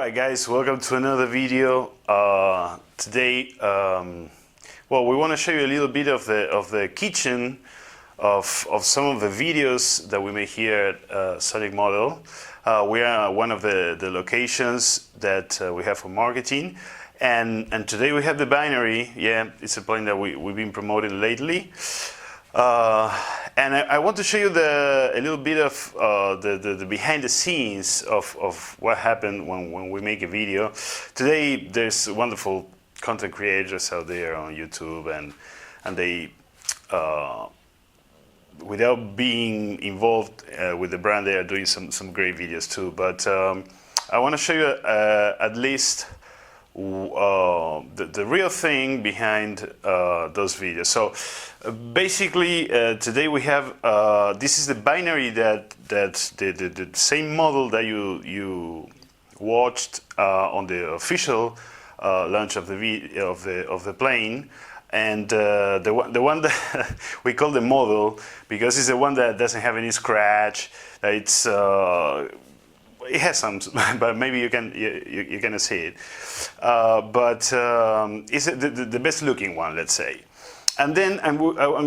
Alright guys, welcome to another video. Today, well, we want to show you a little bit of the kitchen of some of the videos that we make here at SonicModell. We are one of the locations that we have for marketing, and today we have the binary. Yeah, it's a plane that we've been promoting lately. And I want to show you a little bit of the behind the scenes of what happened when we make a video. Today there's wonderful content creators out there on YouTube, and they without being involved with the brand, they are doing some great videos too. But I want to show you at least the real thing behind those videos. So basically today we have this is the binary that the same model that you watched on the official launch of the plane, and the one that we call the model because it's the one that doesn't have any scratch. It's it has some, but maybe you're gonna see it. But it's the best looking one, let's say. And then I'm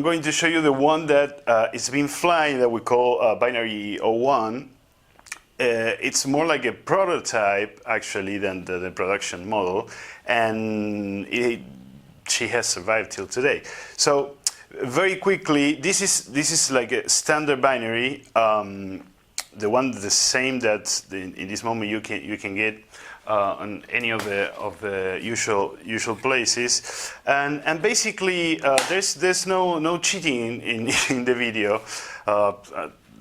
going to show you the one that it's been flying, that we call Binary 01. It's more like a prototype actually than the production model, and she has survived till today. So very quickly, this is like a standard binary. The same that in this moment you can get on any of the usual places, and basically there's no cheating in the video.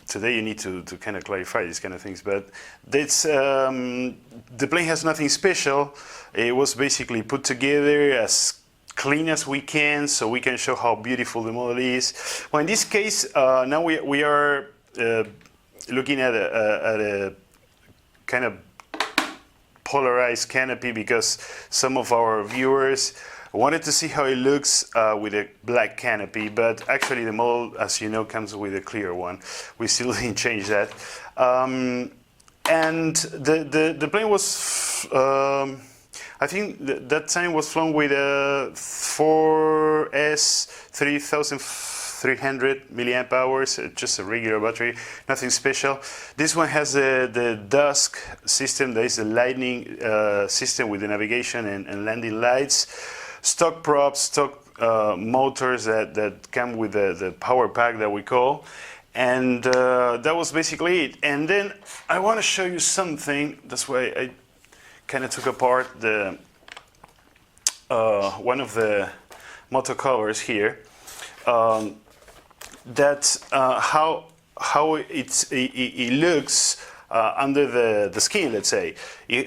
Today you need to kind of clarify these kind of things, but it's the plane has nothing special. It was basically put together as clean as we can, so we can show how beautiful the model is. Well, in this case, now we are looking at a kind of polarized canopy because some of our viewers wanted to see how it looks with a black canopy, but actually the model, as you know, comes with a clear one. We still didn't change that. And the plane was, I think that time was flown with a 4S 3300 milliamp hours, just a regular battery, nothing special. This one has the dusk system, that is the lightning system with the navigation and landing lights, stock props, stock motors that come with the power pack that we call, and that was basically it. And then I want to show you something. That's why I kind of took apart the one of the motor covers here. That's how it looks under the skin. Let's say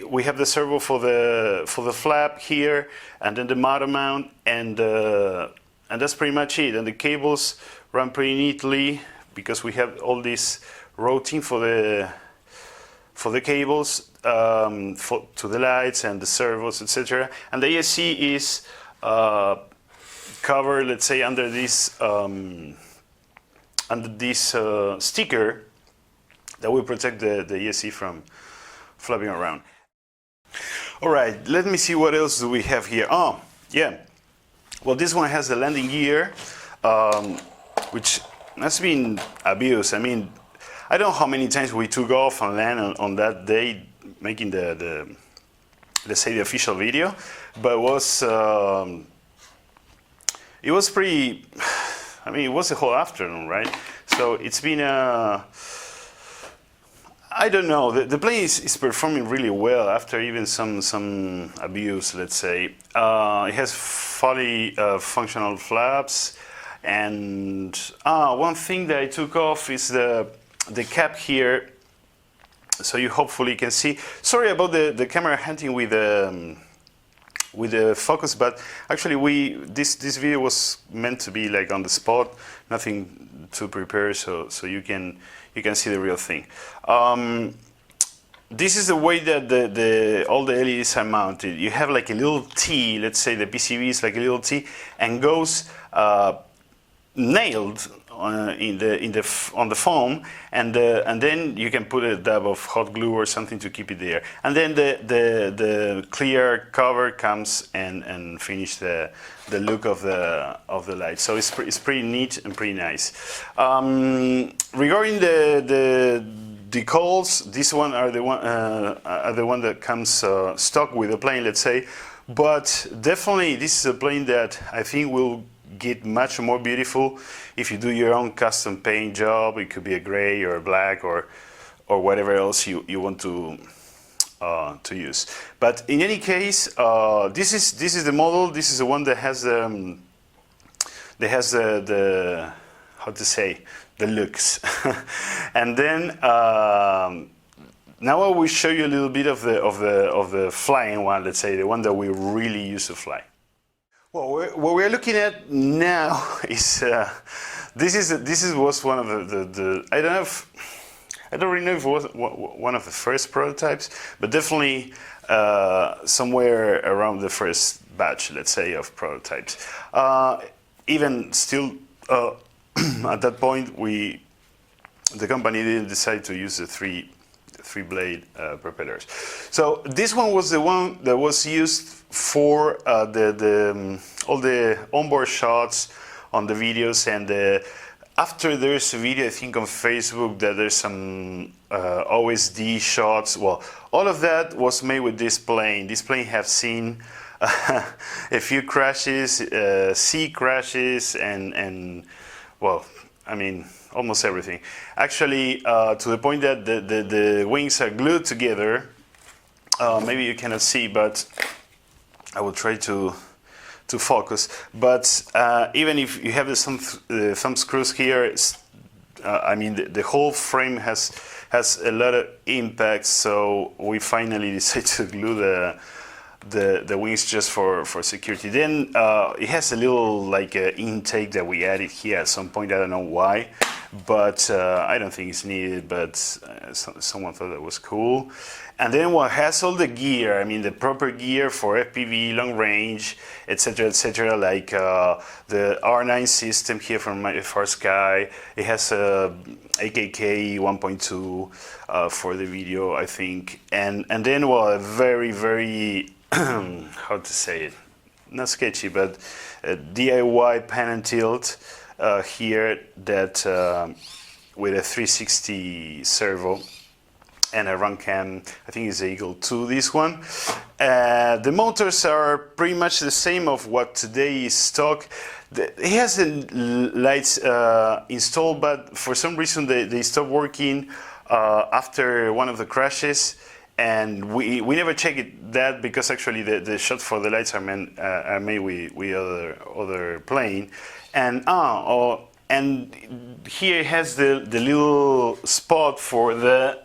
we have the servo for the flap here, and then the motor mount, and that's pretty much it. And the cables run pretty neatly because we have all this routing for the cables to the lights and the servos, etc. And the ESC is covered, let's say, under this sticker that will protect the ESC from flapping around. All right, let me see what else do we have here. Oh, yeah. Well, this one has the landing gear, which has been abused. I mean, I don't know how many times we took off and land on that day, making the let's say the official video, but it was pretty. I mean, it was a whole afternoon, right? So it's been I don't know. The plane is performing really well after even some abuse, let's say. It has fully functional flaps, and one thing that I took off is the cap here, so you hopefully can see. Sorry about the camera hunting with the focus, but actually this video was meant to be like on the spot, nothing to prepare, so you can see the real thing. This is the way that all the LEDs are mounted. You have like a little T, let's say the PCB is like a little T, and goes nailed on the foam, and then you can put a dab of hot glue or something to keep it there, and then the clear cover comes and finish the look of the light. So it's pretty neat and pretty nice. Regarding the decals, this one are the one that comes stock with the plane, let's say. But definitely, this is a plane that I think will get much more beautiful if you do your own custom paint job. It could be a gray or a black or whatever else you want to use. But in any case, this is the model. This is the one that has the how to say, the looks. And then now I will show you a little bit of the flying one. Let's say the one that we really use to fly. Well, what we're looking at now is was one of the I don't really know if it was one of the first prototypes, but definitely somewhere around the first batch, let's say, of prototypes. Even still, at that point, the company didn't decide to use the three blade propellers. So this one was the one that was used for all the onboard shots on the videos, and after there's a video, I think on Facebook, that there's some OSD shots. Well, all of that was made with this plane. This plane have seen a few crashes, sea crashes, and well, I mean, almost everything. Actually, to the point that the wings are glued together. Maybe you cannot see, but I will try to focus. But even if you have the thumb screws here, I mean, the whole frame has a lot of impact. So we finally decided to glue the wings just for security. Then it has a little like intake that we added here at some point. I don't know why, but I don't think it's needed, but someone thought that was cool. And then what has all the gear, I mean the proper gear for FPV, long range, etc., like the R9 system here from Far Sky. It has a AKK 1.2 for the video, I think. And then, well, a very how to say it, not sketchy, but a DIY pan and tilt here that with a 360 servo and a run cam. I think it's the Eagle 2, this one. The motors are pretty much the same of what today is stock. It has the lights installed, but for some reason they stopped working after one of the crashes. And we never checked that, because actually the shots for the lights are made with other plane. And and here it has the little spot for the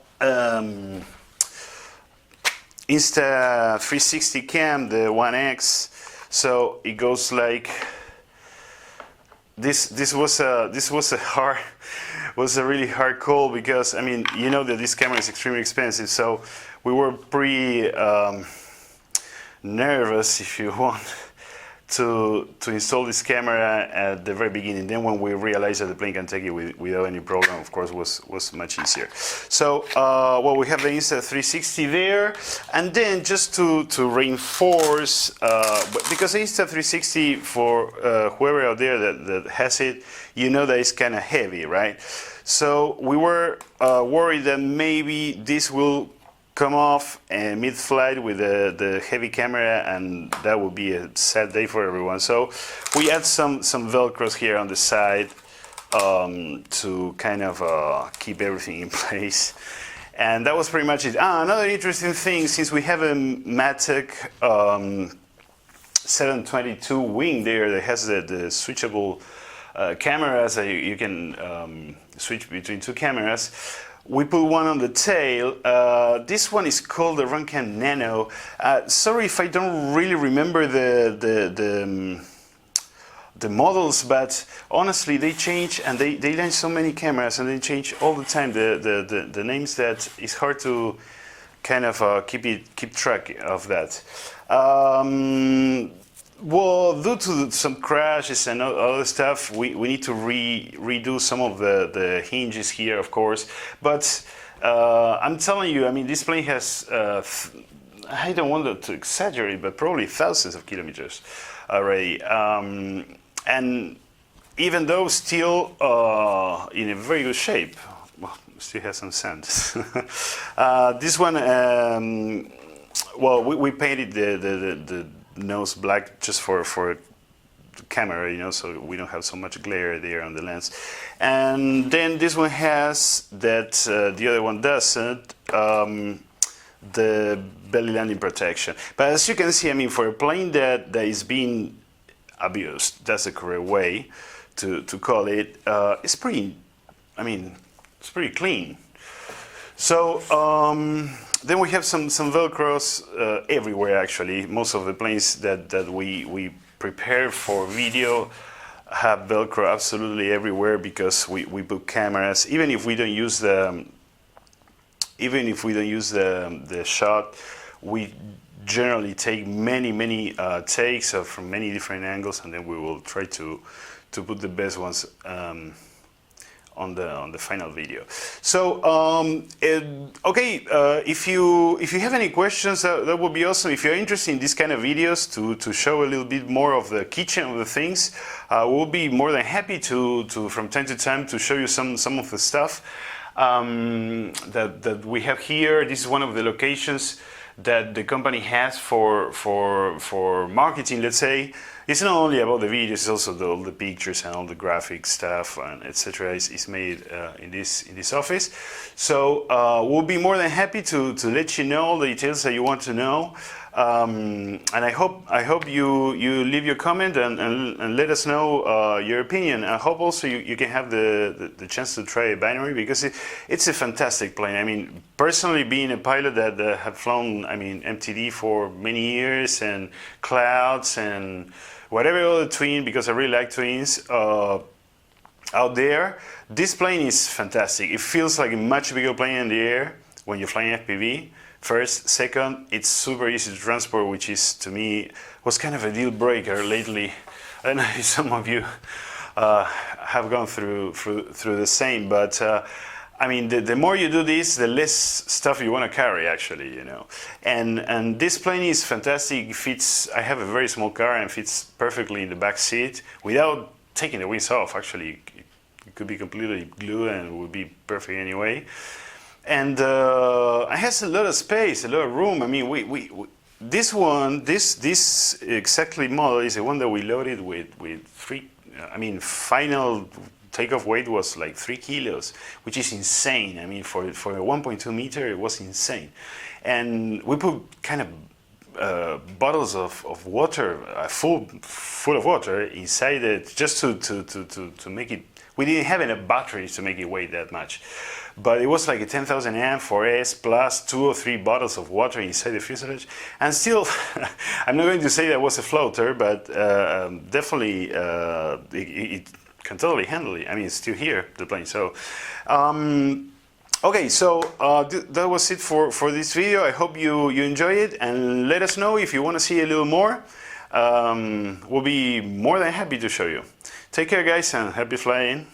Insta360 cam, the 1X. So it goes like this. This was a really hard call, because I mean, you know that this camera is extremely expensive, so we were pretty nervous, if you want, to install this camera at the very beginning. Then when we realized that the plane can take it without any problem, of course, was much easier. So well, we have the Insta360 there, and then just to reinforce, because the Insta360, for whoever out there that has it, you know that it's kind of heavy, right? So we were worried that maybe this will come off mid-flight with the heavy camera, and that would be a sad day for everyone. So we add some Velcros here on the side to kind of keep everything in place. And that was pretty much it. Another interesting thing, since we have a Matic 722 wing there that has the switchable cameras, that you can switch between two cameras, we put one on the tail. This one is called the Runcam Nano. Sorry if I don't really remember the models, but honestly they change, and they launch so many cameras, and they change all the time the names, that it's hard to kind of keep track of that. Well, due to some crashes and other stuff, we need to redo some of the hinges here, of course. But I'm telling you, I mean, this plane has, I don't want to exaggerate, but probably thousands of kilometers already. And even though still in a very good shape, well, still has some sand. This one, well, we painted the nose black just for the camera, you know, so we don't have so much glare there on the lens. And then this one has that the other one doesn't, the belly landing protection. But as you can see, I mean, for a plane that is being abused, that's the correct way to call it, it's pretty, I mean, it's pretty clean. So then we have some Velcros everywhere, actually. Most of the planes that we prepare for video have Velcro absolutely everywhere, because we put cameras. Even if we don't use the shot, we generally take many takes from many different angles, and then we will try to put the best ones on the final video. So okay, if you have any questions, that would be awesome. If you're interested in this kind of videos to show a little bit more of the kitchen of the things, we'll be more than happy to from time to time to show you some of the stuff that we have here. This is one of the locations that the company has for marketing, let's say. It's not only about the videos, it's also all the pictures and all the graphic stuff and etc. is made in this office. So we'll be more than happy to let you know all the details that you want to know. And I hope you leave your comment and let us know your opinion. I hope also you can have the chance to try a binary, because it's a fantastic plane. I mean, personally, being a pilot that have flown, I mean, MTD for many years and clouds and whatever other twin, because I really like twins out there, this plane is fantastic. It feels like a much bigger plane in the air when you're flying FPV. First, second, it's super easy to transport, which is, to me, was kind of a deal breaker lately. I don't know if some of you have gone through the same, but I mean, the more you do this, the less stuff you want to carry, actually, you know. And this plane is fantastic. It fits. I have a very small car and fits perfectly in the back seat without taking the wings off. Actually, it could be completely glued and it would be perfect anyway. And it has a lot of space, a lot of room. I mean, this exactly model is the one that we loaded with three. I mean, final takeoff weight was like 3 kilos, which is insane. I mean, for a 1.2 meter, it was insane. And we put kind of bottles of water, full of water inside it, just to make it. We didn't have enough batteries to make it weigh that much. But it was like a 10,000 amp 4S plus 2 or 3 bottles of water inside the fuselage. And still, I'm not going to say that was a floater, but definitely it can totally handle it. I mean, it's still here, the plane. So, okay, so that was it for this video. I hope you enjoy it, and let us know if you want to see a little more. We'll be more than happy to show you. Take care, guys, and happy flying.